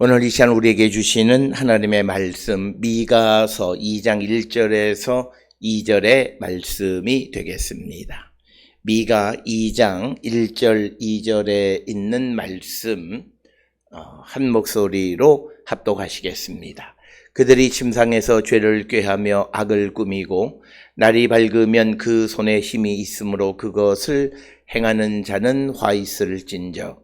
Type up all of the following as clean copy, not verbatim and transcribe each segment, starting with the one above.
오늘 이 시간 우리에게 주시는 하나님의 말씀 미가서 2장 1절에서 2절의 말씀이 되겠습니다. 미가 2장 1절 2절에 있는 말씀 한 목소리로 합독하시겠습니다. 그들이 침상에서 죄를 꾀하며 악을 꾸미고 날이 밝으면 그 손에 힘이 있으므로 그것을 행하는 자는 화 있을진저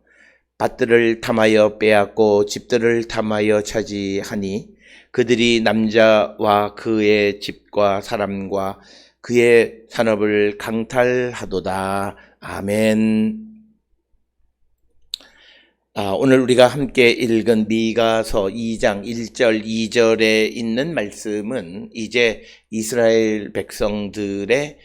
밭들을 탐하여 빼앗고 집들을 탐하여 차지하니 그들이 남자와 그의 집과 사람과 그의 산업을 강탈하도다. 아멘. 오늘 우리가 함께 읽은 미가서 2장 1절 2절에 있는 말씀은 이제 이스라엘 백성들의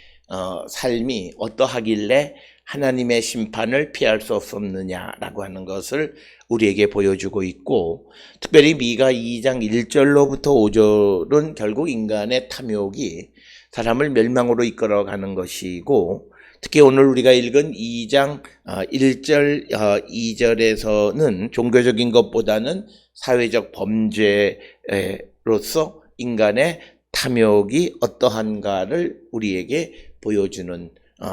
삶이 어떠하길래 하나님의 심판을 피할 수 없었느냐라고 하는 것을 우리에게 보여주고 있고, 특별히 미가 2장 1절로부터 5절은 결국 인간의 탐욕이 사람을 멸망으로 이끌어가는 것이고, 특히 오늘 우리가 읽은 2장 1절 2절에서는 종교적인 것보다는 사회적 범죄로서 인간의 탐욕이 어떠한가를 우리에게 보여주는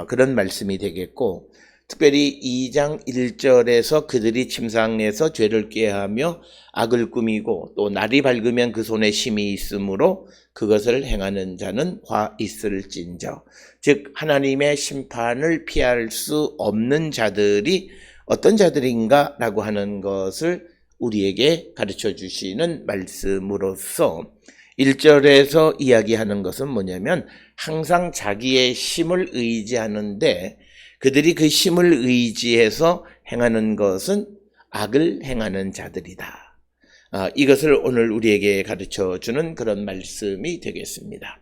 그런 말씀이 되겠고, 특별히 2장 1절에서 그들이 침상에서 죄를 꾀하며 악을 꾸미고 또 날이 밝으면 그 손에 힘이 있으므로 그것을 행하는 자는 화 있을진저, 즉 하나님의 심판을 피할 수 없는 자들이 어떤 자들인가 라고 하는 것을 우리에게 가르쳐 주시는 말씀으로서 1절에서 이야기하는 것은 뭐냐면, 항상 자기의 힘을 의지하는데 그들이 그 힘을 의지해서 행하는 것은 악을 행하는 자들이다. 이것을 오늘 우리에게 가르쳐 주는 그런 말씀이 되겠습니다.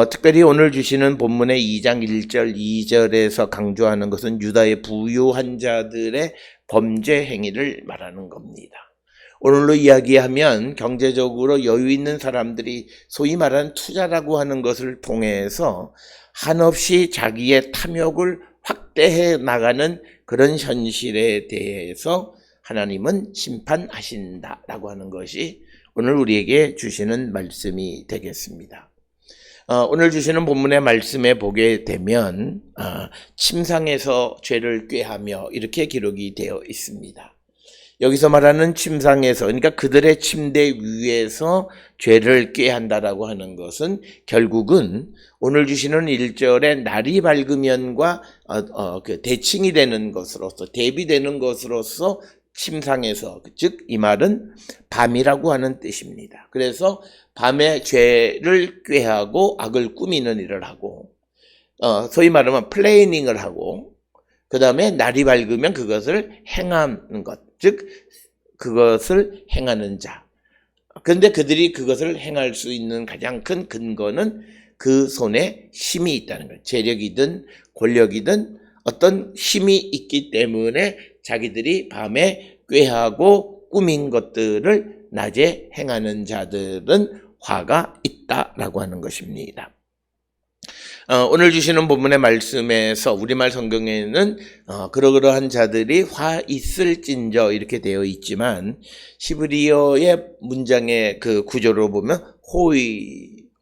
특별히 오늘 주시는 본문의 2장 1절 2절에서 강조하는 것은 유다의 부유한 자들의 범죄 행위를 말하는 겁니다. 오늘로 이야기하면 경제적으로 여유 있는 사람들이 소위 말하는 투자라고 하는 것을 통해서 한없이 자기의 탐욕을 확대해 나가는 그런 현실에 대해서 하나님은 심판하신다라고 하는 것이 오늘 우리에게 주시는 말씀이 되겠습니다. 오늘 주시는 본문의 말씀에 보게 되면 침상에서 죄를 꾀하며 이렇게 기록이 되어 있습니다. 여기서 말하는 침상에서, 그러니까 그들의 침대 위에서 죄를 꾀한다라고 하는 것은 결국은 오늘 주시는 1절에 날이 밝으면과 그 대칭이 되는 것으로서, 대비되는 것으로서 침상에서, 즉 이 말은 밤이라고 하는 뜻입니다. 그래서 밤에 죄를 꾀하고 악을 꾸미는 일을 하고, 소위 말하면 플래닝을 하고, 그 다음에 날이 밝으면 그것을 행하는 것, 즉 그것을 행하는 자. 그런데 그들이 그것을 행할 수 있는 가장 큰 근거는 그 손에 힘이 있다는 거예요. 재력이든 권력이든 어떤 힘이 있기 때문에 자기들이 밤에 꾀하고 꾸민 것들을 낮에 행하는 자들은 화가 있다라고 하는 것입니다. 오늘 주시는 본문의 말씀에서 우리말 성경에는 그러그러한 자들이 화 있을진저 이렇게 되어 있지만, 히브리어의 문장의 그 구조로 보면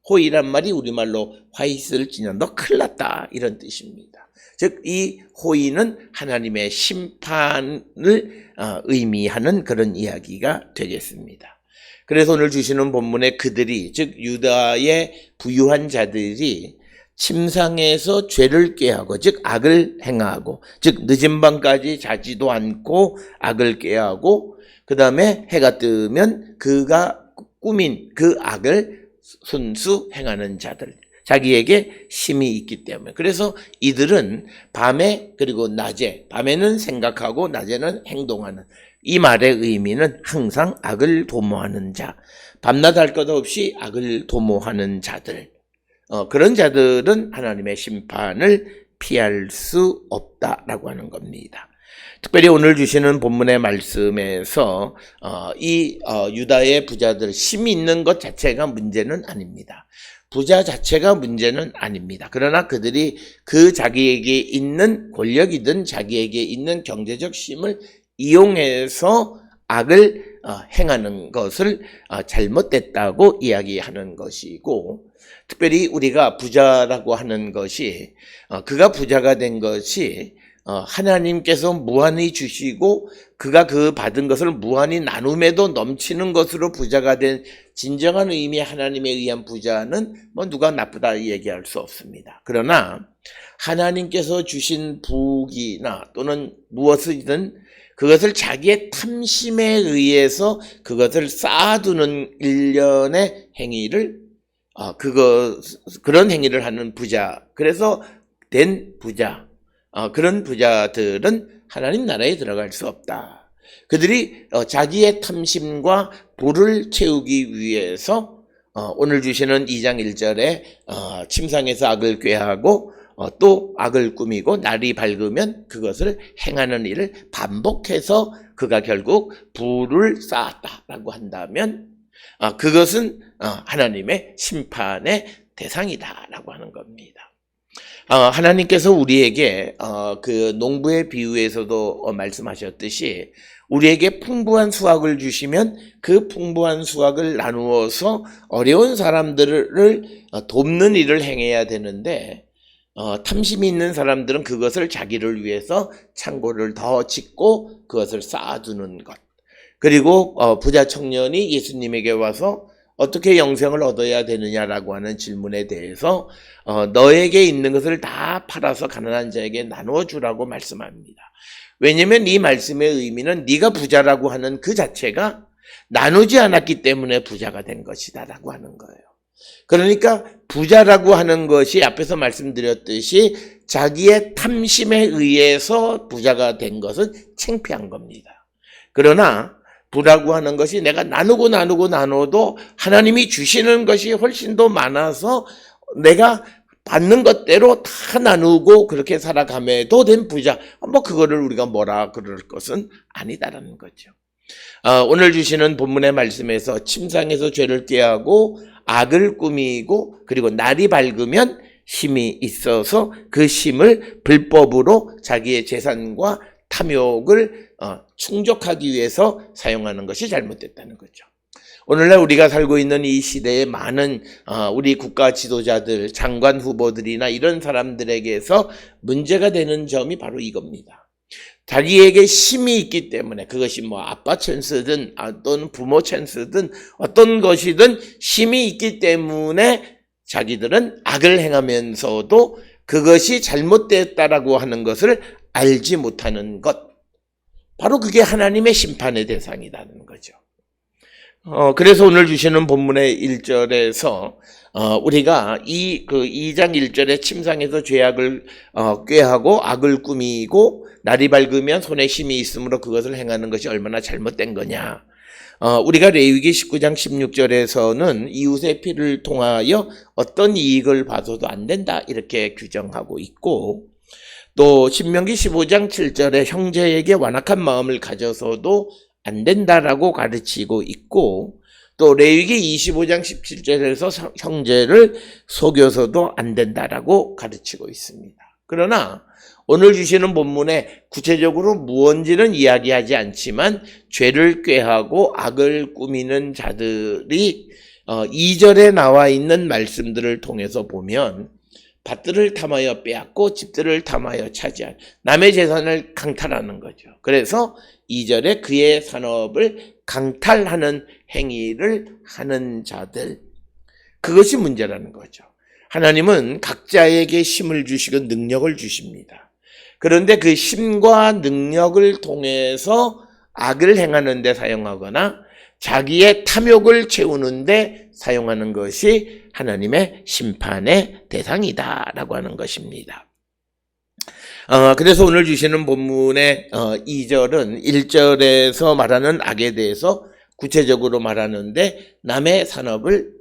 호의란 말이 우리말로 화 있을진저, 너 큰일 났다 이런 뜻입니다. 즉 이 호의는 하나님의 심판을 의미하는 그런 이야기가 되겠습니다. 그래서 오늘 주시는 본문에 그들이, 즉 유다의 부유한 자들이 침상에서 죄를 꾀하고, 즉 악을 행하고, 즉 늦은 밤까지 자지도 않고 악을 꾀하고, 그 다음에 해가 뜨면 그가 꾸민 그 악을 순수 행하는 자들, 자기에게 힘이 있기 때문에. 그래서 이들은 밤에 그리고 낮에, 밤에는 생각하고 낮에는 행동하는, 이 말의 의미는 항상 악을 도모하는 자, 밤낮 할 것 없이 악을 도모하는 자들, 그런 자들은 하나님의 심판을 피할 수 없다라고 하는 겁니다. 특별히 오늘 주시는 본문의 말씀에서 유다의 부자들, 힘이 있는 것 자체가 문제는 아닙니다. 부자 자체가 문제는 아닙니다. 그러나 그들이 그 자기에게 있는 권력이든 자기에게 있는 경제적 힘을 이용해서 악을 행하는 것을 잘못됐다고 이야기하는 것이고, 특별히 우리가 부자라고 하는 것이 그가 부자가 된 것이 하나님께서 무한히 주시고 그가 그 받은 것을 무한히 나눔에도 넘치는 것으로 부자가 된 진정한 의미의 하나님에 의한 부자는 누가 나쁘다 얘기할 수 없습니다. 그러나 하나님께서 주신 부귀나 또는 무엇이든 그것을 자기의 탐심에 의해서 그것을 쌓아두는 일련의 행위를 그런 행위를 하는 부자, 그래서 된 부자, 그런 부자들은 하나님 나라에 들어갈 수 없다. 그들이 자기의 탐심과 부를 채우기 위해서 오늘 주시는 2장 1절에 침상에서 악을 꾀하고 또 악을 꾸미고 날이 밝으면 그것을 행하는 일을 반복해서 그가 결국 부를 쌓았다라고 한다면 그것은 하나님의 심판의 대상이다라고 하는 겁니다. 하나님께서 우리에게 그 농부의 비유에서도 말씀하셨듯이 우리에게 풍부한 수확을 주시면 그 풍부한 수확을 나누어서 어려운 사람들을 돕는 일을 행해야 되는데 탐심이 있는 사람들은 그것을 자기를 위해서 창고를 더 짓고 그것을 쌓아두는 것. 그리고 부자 청년이 예수님에게 와서 어떻게 영생을 얻어야 되느냐라고 하는 질문에 대해서 너에게 있는 것을 다 팔아서 가난한 자에게 나누어 주라고 말씀합니다. 왜냐하면 이 말씀의 의미는 네가 부자라고 하는 그 자체가 나누지 않았기 때문에 부자가 된 것이다 라고 하는 거예요. 그러니까 부자라고 하는 것이 앞에서 말씀드렸듯이 자기의 탐심에 의해서 부자가 된 것은 창피한 겁니다. 그러나 부라고 하는 것이 내가 나누어도 하나님이 주시는 것이 훨씬 더 많아서 내가 받는 것대로 다 나누고 그렇게 살아감에도 된 부자, 그거를 우리가 뭐라 그럴 것은 아니다라는 거죠. 오늘 주시는 본문의 말씀에서 침상에서 죄를 꾀하고 악을 꾸미고 그리고 날이 밝으면 힘이 있어서 그 힘을 불법으로 자기의 재산과 탐욕을 충족하기 위해서 사용하는 것이 잘못됐다는 거죠. 오늘날 우리가 살고 있는 이 시대에 많은 우리 국가 지도자들, 장관 후보들이나 이런 사람들에게서 문제가 되는 점이 바로 이겁니다. 자기에게 힘이 있기 때문에 그것이 아빠 찬스든 또는 부모 찬스든 어떤 것이든 힘이 있기 때문에 자기들은 악을 행하면서도 그것이 잘못됐다라고 하는 것을 알지 못하는 것, 바로 그게 하나님의 심판의 대상이라는 거죠. 그래서 오늘 주시는 본문의 1절에서 우리가 이 2장 1절에 침상에서 죄악을 꾀하고 악을 꾸미고 날이 밝으면 손에 힘이 있으므로 그것을 행하는 것이 얼마나 잘못된 거냐. 우리가 레위기 19장 16절에서는 이웃의 피를 통하여 어떤 이익을 봐서도 안 된다 이렇게 규정하고 있고, 또 신명기 15장 7절에 형제에게 완악한 마음을 가져서도 안 된다라고 가르치고 있고, 또 레위기 25장 17절에서 형제를 속여서도 안 된다라고 가르치고 있습니다. 그러나 오늘 주시는 본문에 구체적으로 무언지는 이야기하지 않지만 죄를 꾀하고 악을 꾸미는 자들이 2절에 나와 있는 말씀들을 통해서 보면 밭들을 탐하여 빼앗고 집들을 탐하여 차지한 남의 재산을 강탈하는 거죠. 그래서 2절에 그의 산업을 강탈하는 행위를 하는 자들, 그것이 문제라는 거죠. 하나님은 각자에게 힘을 주시고 능력을 주십니다. 그런데 그 힘과 능력을 통해서 악을 행하는 데 사용하거나 자기의 탐욕을 채우는 데 사용하는 것이 하나님의 심판의 대상이다라고 하는 것입니다. 그래서 오늘 주시는 본문의 2절은 1절에서 말하는 악에 대해서 구체적으로 말하는데 남의 산업을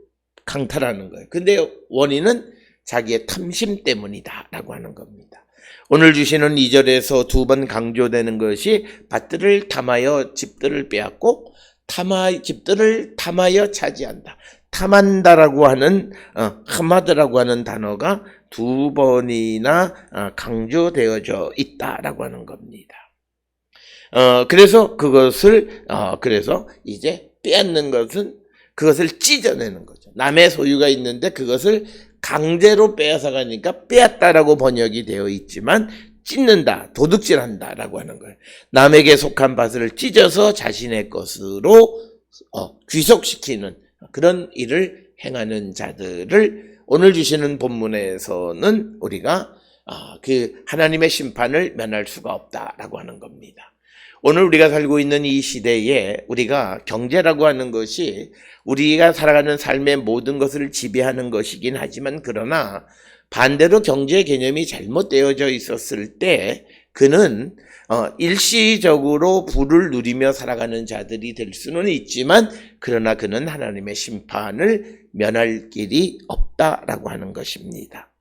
강탈하는 거예요. 근데 원인은 자기의 탐심 때문이다라고 하는 겁니다. 오늘 주시는 2절에서 두 번 강조되는 것이 밭들을 탐하여 집들을 빼앗고 집들을 탐하여 차지한다. 탐한다라고 하는 하마드라고 하는 단어가 두 번이나 강조되어져 있다라고 하는 겁니다. 그래서 그래서 이제 빼앗는 것은 그것을 찢어내는 거죠. 남의 소유가 있는데 그것을 강제로 빼앗아 가니까 빼앗다라고 번역이 되어 있지만 찢는다, 도둑질한다라고 하는 거예요. 남에게 속한 밭을 찢어서 자신의 것으로 귀속시키는 그런 일을 행하는 자들을 오늘 주시는 본문에서는 우리가 그 하나님의 심판을 면할 수가 없다라고 하는 겁니다. 오늘 우리가 살고 있는 이 시대에 우리가 경제라고 하는 것이 우리가 살아가는 삶의 모든 것을 지배하는 것이긴 하지만 그러나 반대로 경제 개념이 잘못되어져 있었을 때 그는 일시적으로 부를 누리며 살아가는 자들이 될 수는 있지만 그러나 그는 하나님의 심판을 면할 길이 없다라고 하는 것입니다.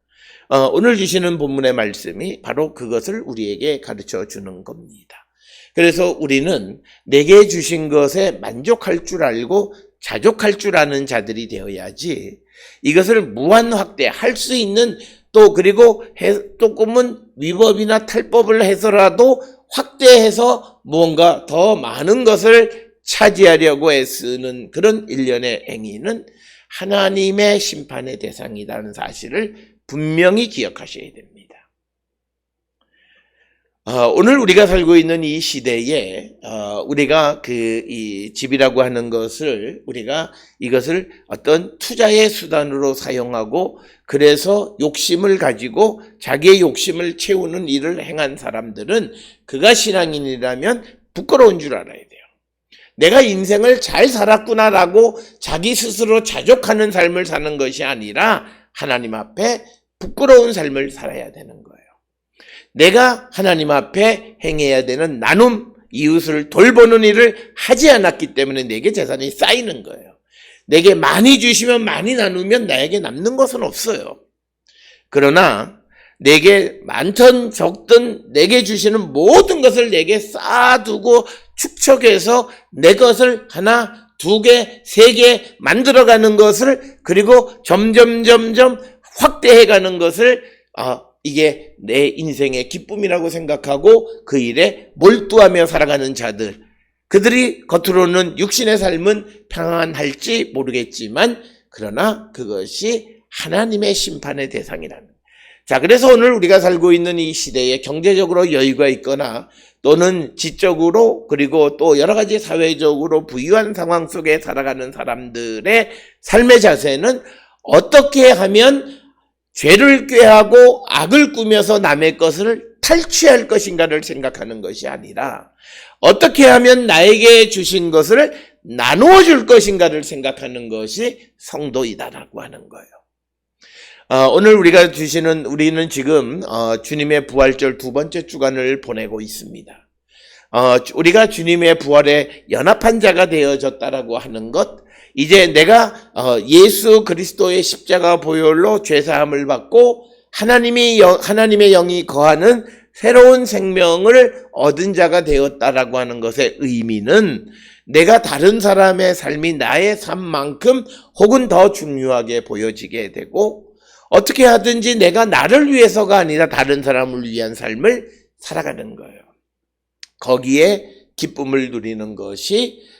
오늘 주시는 본문의 말씀이 바로 그것을 우리에게 가르쳐 주는 겁니다. 그래서 우리는 내게 주신 것에 만족할 줄 알고 자족할 줄 아는 자들이 되어야지 이것을 무한 확대할 수 있는 그리고 조금은 위법이나 탈법을 해서라도 확대해서 무언가 더 많은 것을 차지하려고 애쓰는 그런 일련의 행위는 하나님의 심판의 대상이라는 사실을 분명히 기억하셔야 됩니다. 오늘 우리가 살고 있는 이 시대에 우리가 이 집이라고 하는 것을 우리가 이것을 어떤 투자의 수단으로 사용하고 그래서 욕심을 가지고 자기의 욕심을 채우는 일을 행한 사람들은 그가 신앙인이라면 부끄러운 줄 알아야 돼요. 내가 인생을 잘 살았구나라고 자기 스스로 자족하는 삶을 사는 것이 아니라 하나님 앞에 부끄러운 삶을 살아야 되는 거예요. 내가 하나님 앞에 행해야 되는 나눔, 이웃을 돌보는 일을 하지 않았기 때문에 내게 재산이 쌓이는 거예요. 내게 많이 주시면 많이 나누면 나에게 남는 것은 없어요. 그러나 내게 많든 적든 내게 주시는 모든 것을 내게 쌓아두고 축적해서 내 것을 하나, 두 개, 세 개 만들어가는 것을 그리고 점점 확대해가는 것을 이게 내 인생의 기쁨이라고 생각하고 그 일에 몰두하며 살아가는 자들, 그들이 겉으로는 육신의 삶은 평안할지 모르겠지만 그러나 그것이 하나님의 심판의 대상이라는. 자, 그래서 오늘 우리가 살고 있는 이 시대에 경제적으로 여유가 있거나 또는 지적으로 그리고 또 여러 가지 사회적으로 부유한 상황 속에 살아가는 사람들의 삶의 자세는 어떻게 하면 죄를 꾀하고 악을 꾸며서 남의 것을 탈취할 것인가를 생각하는 것이 아니라 어떻게 하면 나에게 주신 것을 나누어 줄 것인가를 생각하는 것이 성도이다라고 하는 거예요. 오늘 우리는 지금 주님의 부활절 두 번째 주간을 보내고 있습니다. 우리가 주님의 부활에 연합한 자가 되어졌다라고 하는 것, 이제 내가 예수 그리스도의 십자가 보혈로 죄사함을 받고 하나님의 영이 거하는 새로운 생명을 얻은 자가 되었다라고 하는 것의 의미는 내가 다른 사람의 삶이 나의 삶만큼 혹은 더 중요하게 보여지게 되고 어떻게 하든지 내가 나를 위해서가 아니라 다른 사람을 위한 삶을 살아가는 거예요. 거기에 기쁨을 누리는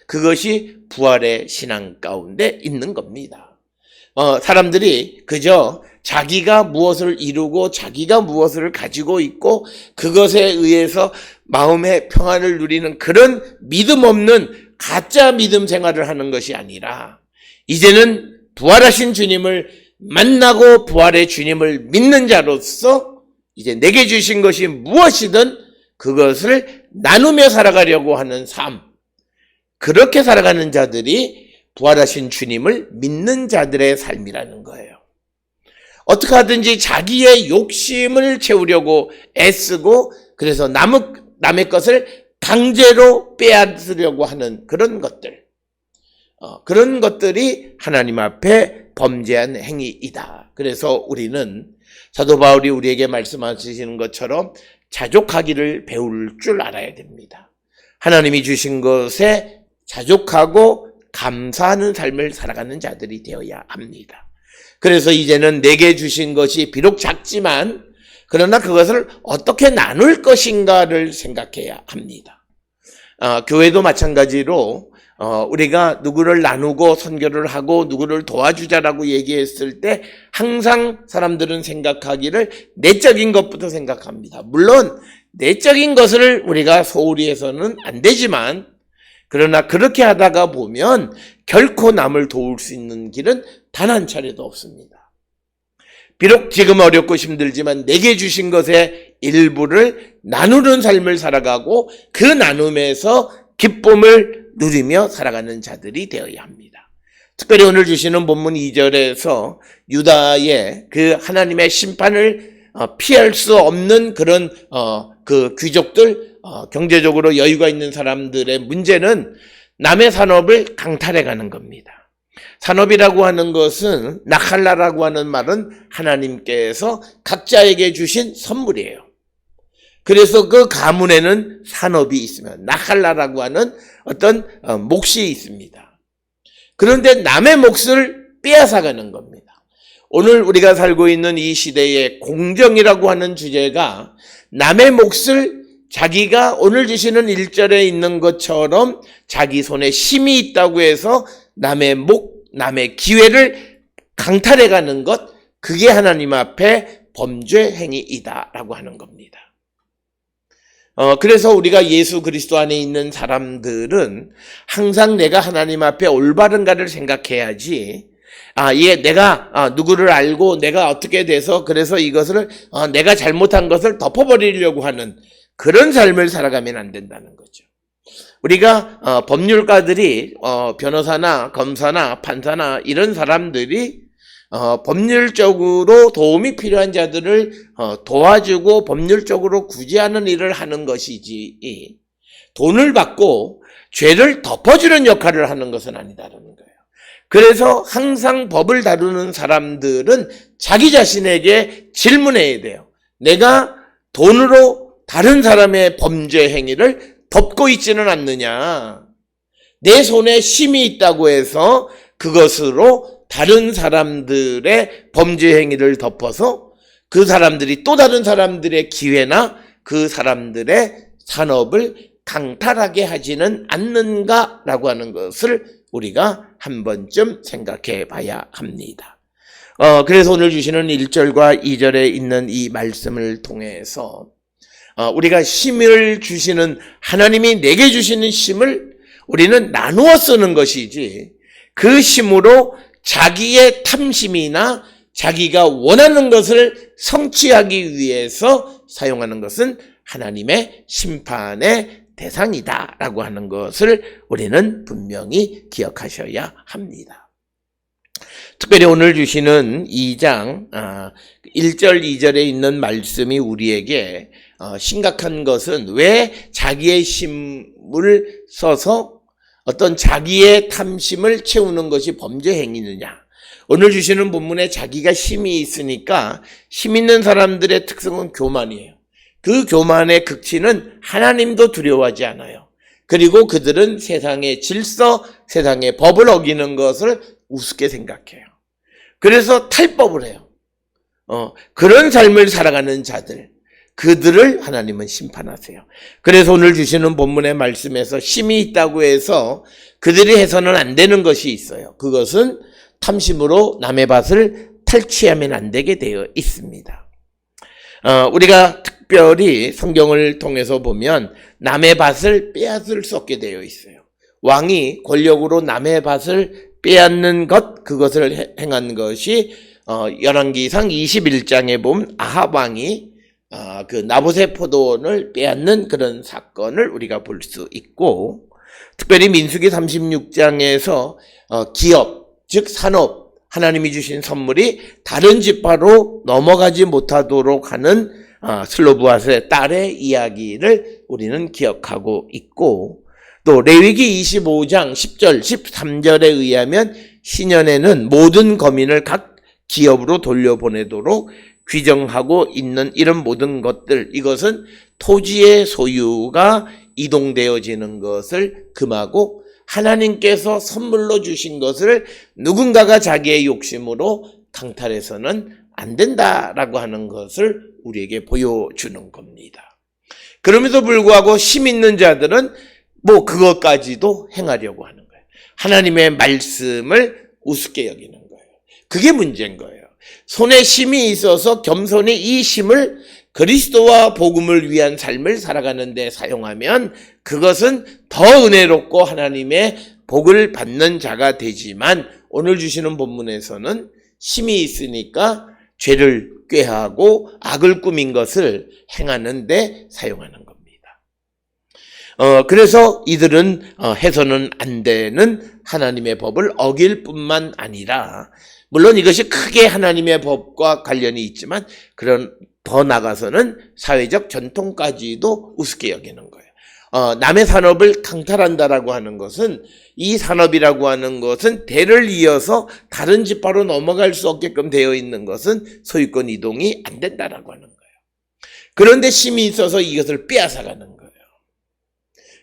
그것이 부활의 신앙 가운데 있는 겁니다. 사람들이 그저 자기가 무엇을 이루고 자기가 무엇을 가지고 있고 그것에 의해서 마음의 평안을 누리는 그런 믿음 없는 가짜 믿음 생활을 하는 것이 아니라 이제는 부활하신 주님을 만나고 부활의 주님을 믿는 자로서 이제 내게 주신 것이 무엇이든 그것을 나누며 살아가려고 하는 삶, 그렇게 살아가는 자들이 부활하신 주님을 믿는 자들의 삶이라는 거예요. 어떻게 하든지 자기의 욕심을 채우려고 애쓰고 그래서 남의 것을 강제로 빼앗으려고 하는 그런 것들이 하나님 앞에 범죄한 행위이다. 그래서 우리는 사도 바울이 우리에게 말씀하시는 것처럼 자족하기를 배울 줄 알아야 됩니다. 하나님이 주신 것에 자족하고 감사하는 삶을 살아가는 자들이 되어야 합니다. 그래서 이제는 내게 주신 것이 비록 작지만 그러나 그것을 어떻게 나눌 것인가를 생각해야 합니다. 교회도 마찬가지로 우리가 누구를 나누고 선교를 하고 누구를 도와주자라고 얘기했을 때 항상 사람들은 생각하기를 내적인 것부터 생각합니다. 물론 내적인 것을 우리가 소홀히 해서는 안 되지만, 그러나 그렇게 하다가 보면 결코 남을 도울 수 있는 길은 단 한 차례도 없습니다. 비록 지금 어렵고 힘들지만 내게 주신 것의 일부를 나누는 삶을 살아가고 그 나눔에서 기쁨을 누리며 살아가는 자들이 되어야 합니다. 특별히 오늘 주시는 본문 2절에서 유다의 그 하나님의 심판을 피할 수 없는 그런 그 귀족들, 경제적으로 여유가 있는 사람들의 문제는 남의 산업을 강탈해 가는 겁니다. 산업이라고 하는 것은, 나칼라라고 하는 말은 하나님께서 각자에게 주신 선물이에요. 그래서 그 가문에는 산업이 있으면 나칼라라고 하는 어떤 몫이 있습니다. 그런데 남의 몫을 빼앗아가는 겁니다. 오늘 우리가 살고 있는 이 시대의 공정이라고 하는 주제가 남의 몫을 자기가 오늘 주시는 1절에 있는 것처럼 자기 손에 힘이 있다고 해서 남의 남의 기회를 강탈해가는 것, 그게 하나님 앞에 범죄 행위이다라고 하는 겁니다. 그래서 우리가 예수 그리스도 안에 있는 사람들은 항상 내가 하나님 앞에 올바른가를 생각해야지, 내가 누구를 알고 내가 어떻게 돼서 그래서 이것을 내가 잘못한 것을 덮어버리려고 하는 그런 삶을 살아가면 안 된다는 거죠. 우리가 법률가들이 변호사나 검사나 판사나 이런 사람들이 법률적으로 도움이 필요한 자들을 도와주고 법률적으로 구제하는 일을 하는 것이지, 돈을 받고 죄를 덮어주는 역할을 하는 것은 아니다라는 거예요. 그래서 항상 법을 다루는 사람들은 자기 자신에게 질문해야 돼요. 내가 돈으로 다른 사람의 범죄 행위를 덮고 있지는 않느냐. 내 손에 힘이 있다고 해서 그것으로 다른 사람들의 범죄 행위를 덮어서 그 사람들이 또 다른 사람들의 기회나 그 사람들의 산업을 강탈하게 하지는 않는가라고 하는 것을 우리가 한 번쯤 생각해 봐야 합니다. 그래서 오늘 주시는 1절과 2절에 있는 이 말씀을 통해서 우리가 힘을 주시는, 하나님이 내게 주시는 힘을 우리는 나누어 쓰는 것이지, 그 힘으로 자기의 탐심이나 자기가 원하는 것을 성취하기 위해서 사용하는 것은 하나님의 심판의 대상이다라고 하는 것을 우리는 분명히 기억하셔야 합니다. 특별히 오늘 주시는 2장 1절 2절에 있는 말씀이 우리에게 심각한 것은 왜 자기의 힘을 써서 어떤 자기의 탐심을 채우는 것이 범죄 행위느냐. 오늘 주시는 본문에 자기가 힘이 있으니까, 힘 있는 사람들의 특성은 교만이에요. 그 교만의 극치는 하나님도 두려워하지 않아요. 그리고 그들은 세상의 질서, 세상의 법을 어기는 것을 우습게 생각해요. 그래서 탈법을 해요. 그런 삶을 살아가는 자들, 그들을 하나님은 심판하세요. 그래서 오늘 주시는 본문의 말씀에서 힘이 있다고 해서 그들이 해서는 안 되는 것이 있어요. 그것은 탐심으로 남의 밭을 탈취하면 안 되게 되어 있습니다. 우리가 특별히 성경을 통해서 보면 남의 밭을 빼앗을 수 없게 되어 있어요. 왕이 권력으로 남의 밭을 빼앗는 것, 그것을 행한 것이 열왕기상 21장에 보면 아합 왕이 그 나봇의 포도원을 빼앗는 그런 사건을 우리가 볼 수 있고, 특별히 민수기 36장에서 기업, 즉 산업, 하나님이 주신 선물이 다른 지파로 넘어가지 못하도록 하는 슬로브앗의 딸의 이야기를 우리는 기억하고 있고, 또 레위기 25장 10절, 13절에 의하면 신년에는 모든 거민을 각 기업으로 돌려보내도록 규정하고 있는 이런 모든 것들, 이것은 토지의 소유가 이동되어지는 것을 금하고 하나님께서 선물로 주신 것을 누군가가 자기의 욕심으로 강탈해서는 안 된다라고 하는 것을 우리에게 보여주는 겁니다. 그럼에도 불구하고 힘 있는 자들은 뭐 그것까지도 행하려고 하는 거예요. 하나님의 말씀을 우습게 여기는 거예요. 그게 문제인 거예요. 손에 힘이 있어서 겸손히 이 힘을 그리스도와 복음을 위한 삶을 살아가는 데 사용하면 그것은 더 은혜롭고 하나님의 복을 받는 자가 되지만, 오늘 주시는 본문에서는 힘이 있으니까 죄를 꾀하고 악을 꾸민 것을 행하는 데 사용하는 겁니다. 그래서 이들은 해서는 안 되는 하나님의 법을 어길 뿐만 아니라, 물론 이것이 크게 하나님의 법과 관련이 있지만 그런 더 나가서는 사회적 전통까지도 우습게 여기는 거예요. 남의 산업을 강탈한다라고 하는 것은, 이 산업이라고 하는 것은 대를 이어서 다른 지파로 넘어갈 수 없게끔 되어 있는 것은 소유권 이동이 안 된다라고 하는 거예요. 그런데 힘이 있어서 이것을 빼앗아가는 거예요.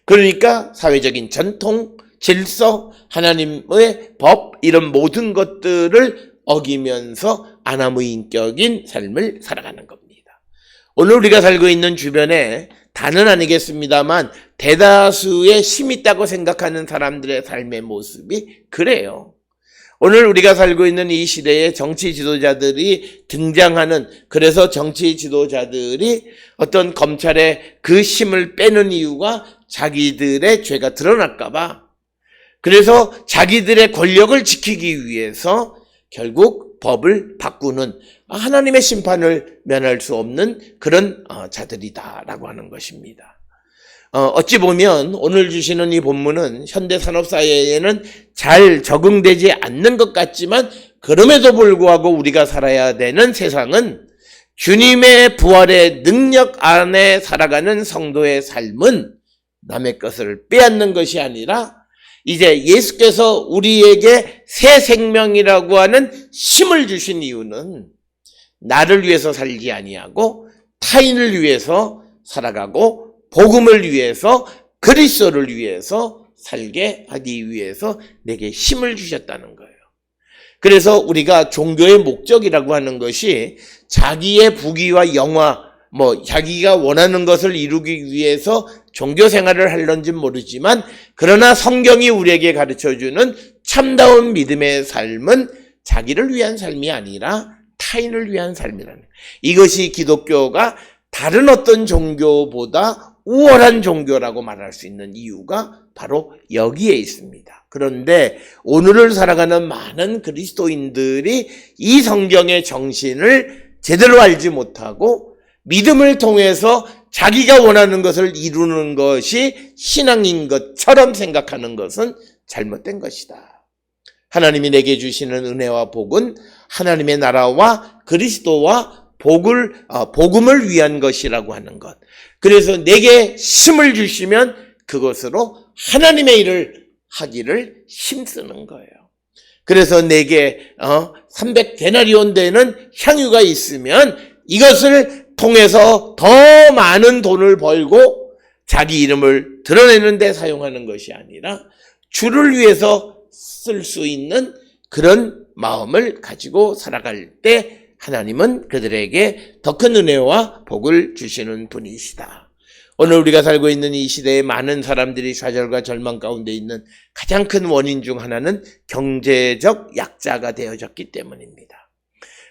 그러니까 사회적인 전통, 질서, 하나님의 법, 이런 모든 것들을 어기면서 아나무인격인 삶을 살아가는 겁니다. 오늘 우리가 살고 있는 주변에 다는 아니겠습니다만 대다수의 힘 있다고 생각하는 사람들의 삶의 모습이 그래요. 오늘 우리가 살고 있는 이 시대에 정치 지도자들이 등장하는, 그래서 정치 지도자들이 어떤 검찰의 그 힘을 빼는 이유가 자기들의 죄가 드러날까 봐, 그래서 자기들의 권력을 지키기 위해서 결국 법을 바꾸는, 하나님의 심판을 면할 수 없는 그런 자들이다라고 하는 것입니다. 어찌 보면 오늘 주시는 이 본문은 현대 산업사회에는 잘 적응되지 않는 것 같지만, 그럼에도 불구하고 우리가 살아야 되는 세상은 주님의 부활의 능력 안에 살아가는 성도의 삶은 남의 것을 빼앗는 것이 아니라, 이제 예수께서 우리에게 새 생명이라고 하는 힘을 주신 이유는 나를 위해서 살지 아니하고 타인을 위해서 살아가고 복음을 위해서, 그리스도를 위해서 살게 하기 위해서 내게 힘을 주셨다는 거예요. 그래서 우리가 종교의 목적이라고 하는 것이 자기의 부귀와 영화, 자기가 원하는 것을 이루기 위해서 종교 생활을 하려는지 모르지만, 그러나 성경이 우리에게 가르쳐주는 참다운 믿음의 삶은 자기를 위한 삶이 아니라 타인을 위한 삶이라는 거예요. 이것이 기독교가 다른 어떤 종교보다 우월한 종교라고 말할 수 있는 이유가 바로 여기에 있습니다. 그런데 오늘을 살아가는 많은 그리스도인들이 이 성경의 정신을 제대로 알지 못하고 믿음을 통해서 자기가 원하는 것을 이루는 것이 신앙인 것처럼 생각하는 것은 잘못된 것이다. 하나님이 내게 주시는 은혜와 복은 하나님의 나라와 그리스도와 복음을 위한 것이라고 하는 것. 그래서 내게 힘을 주시면 그것으로 하나님의 일을 하기를 힘쓰는 거예요. 그래서 내게 300데나리온 되는 향유가 있으면 이것을 통해서 더 많은 돈을 벌고 자기 이름을 드러내는 데 사용하는 것이 아니라 주를 위해서 쓸 수 있는 그런 마음을 가지고 살아갈 때 하나님은 그들에게 더 큰 은혜와 복을 주시는 분이시다. 오늘 우리가 살고 있는 이 시대에 많은 사람들이 좌절과 절망 가운데 있는 가장 큰 원인 중 하나는 경제적 약자가 되어졌기 때문입니다.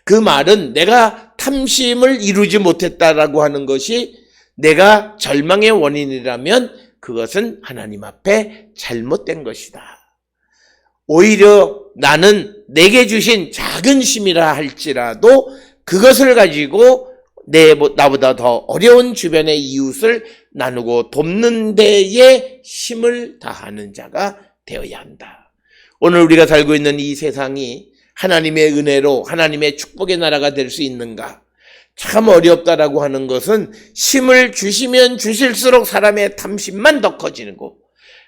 그 말은 내가 탐심을 이루지 못했다라고 하는 것이 내가 절망의 원인이라면 그것은 하나님 앞에 잘못된 것이다. 오히려 나는 내게 주신 작은 힘이라 할지라도 그것을 가지고 나보다 더 어려운 주변의 이웃을 나누고 돕는 데에 힘을 다하는 자가 되어야 한다. 오늘 우리가 살고 있는 이 세상이 하나님의 은혜로 하나님의 축복의 나라가 될 수 있는가? 참 어렵다라고 하는 것은 힘을 주시면 주실수록 사람의 탐심만 더 커지고,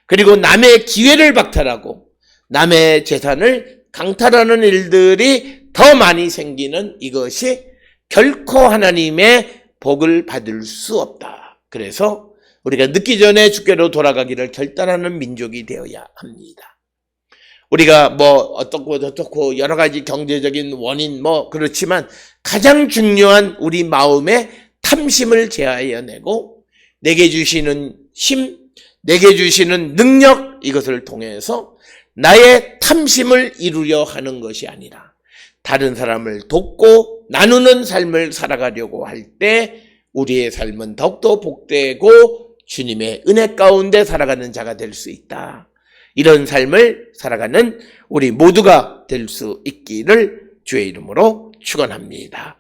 그리고 남의 기회를 박탈하고 남의 재산을 강탈하는 일들이 더 많이 생기는 이것이 결코 하나님의 복을 받을 수 없다. 그래서 우리가 늦기 전에 주께로 돌아가기를 결단하는 민족이 되어야 합니다. 우리가 어떻고 저떻고 여러 가지 경제적인 원인 그렇지만 가장 중요한 우리 마음의 탐심을 제하여내고 내게 주시는 힘, 내게 주시는 능력, 이것을 통해서 나의 탐심을 이루려 하는 것이 아니라 다른 사람을 돕고 나누는 삶을 살아가려고 할 때 우리의 삶은 더욱더 복되고 주님의 은혜 가운데 살아가는 자가 될 수 있다. 이런 삶을 살아가는 우리 모두가 될 수 있기를 주의 이름으로 축원합니다.